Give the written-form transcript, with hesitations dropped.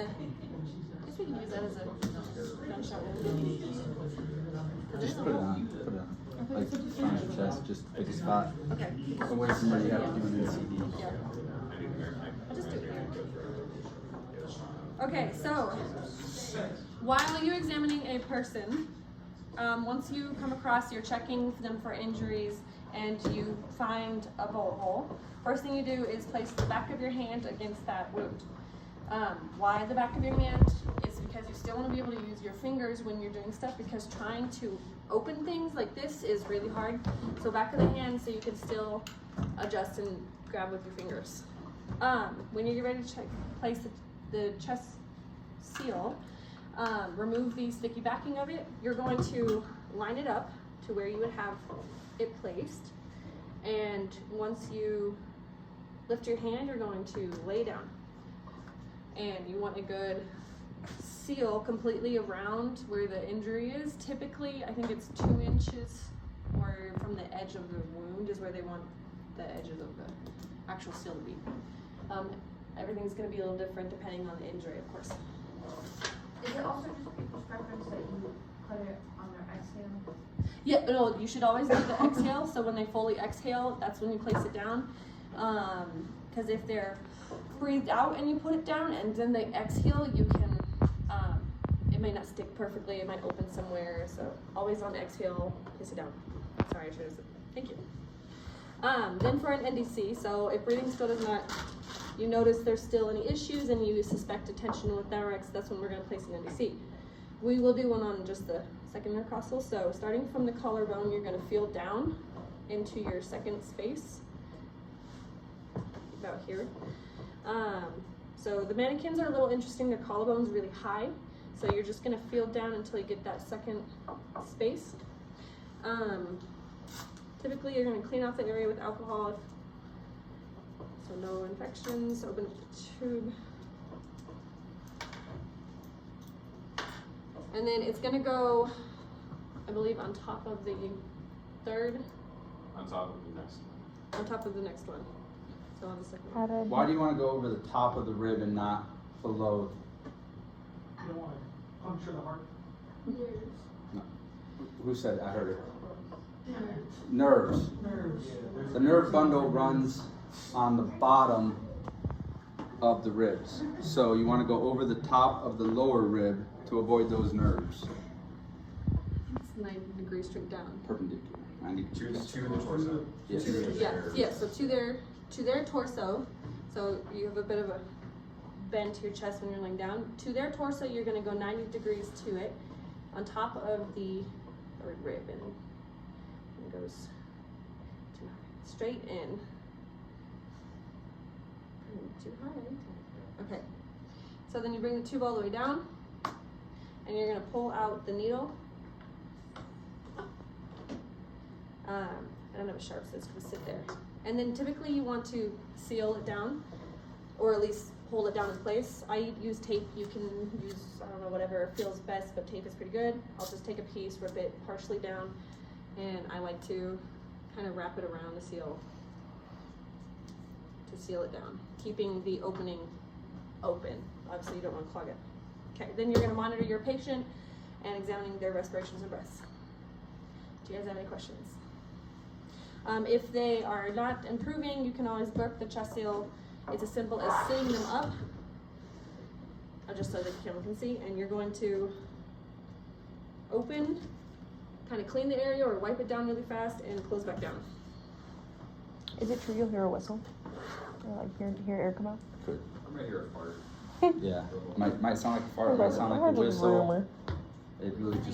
guess we can use that as a gunshot wound. Just put it on. Put it on. Like on your chest, just pick a spot. Okay. Away from where you have to do an NCD. Yeah. I'll just do it here. Okay, so while you're examining a person, once you come across, you're checking them for injuries and you find a bullet hole, first thing you do is place the back of your hand against that wound. Why the back of your hand? Is because you still want to be able to use your fingers when you're doing stuff, because trying to open things like this is really hard. So back of the hand so you can still adjust and grab with your fingers. When you get ready to place the chest seal, remove the sticky backing of it. You're going to line it up to where you would have it placed, and once you lift your hand, you're going to lay down, and you want a good seal completely around where the injury is. Typically, I think it's 2 inches or from the edge of the wound is where they want the edges of the actual seal to be. Everything's going to be a little different depending on the injury, of course. Is it also just people's preference that you put it on their exhale? Yeah, no, you should always do the exhale. So when they fully exhale, that's when you place it down. Because if they're breathed out and you put it down and then they exhale, you can, it may not stick perfectly. It might open somewhere. So always on exhale, place it down. Sorry, I should have said, thank you. Then for an NDC, so if breathing still does not, you notice there's still any issues and you suspect a tension with thorax, that's when we're going to place an NDC. We will do one on just the second intercostal. So starting from the collarbone, you're going to feel down into your second space, about here. So the mannequins are a little interesting. Their collarbone's really high, so you're just going to feel down until you get that second space. Typically, you're going to clean off the area with alcohol, so no infections. Open up the tube. And then it's going to go, I believe, on top of the third. On top of the next one. On top of the next one. So on the second one. Why do you want to go over the top of the rib and not below? You don't want to puncture the heart. No. Who said? I heard it. Nerves. Nerves. The nerve bundle runs on the bottom of the ribs. So you want to go over the top of the lower rib to avoid those nerves. It's 90 degrees straight down. Perpendicular. 90 degrees. To the torso. Yes. Yeah, so to their torso. So you have a bit of a bend to your chest when you're laying down. To their torso, you're going to go 90 degrees to it, on top of the third rib, and it goes straight in. Too high. Okay. So then you bring the tube all the way down, and you're going to pull out the needle. I don't have a sharp, so it's going to sit there. And then typically you want to seal it down, or at least hold it down in place. I use tape. You can use, I don't know, whatever feels best, but tape is pretty good. I'll just take a piece, rip it partially down, and I like to kind of wrap it around the seal to seal it down, keeping the opening open. Obviously you don't want to clog it. Okay, then you're going to monitor your patient and examining their respirations and breaths. Do you guys have any questions? If they are not improving, you can always burp the chest seal. It's as simple as sitting them up, just so the camera can see, and you're going to open, kind of clean the area or wipe it down really fast, and close back down. Is it true you'll hear a whistle? Or like hear air come out? Could. I'm gonna hear a fart. Yeah. Might sound like a fart. Might sound like a whistle. It really just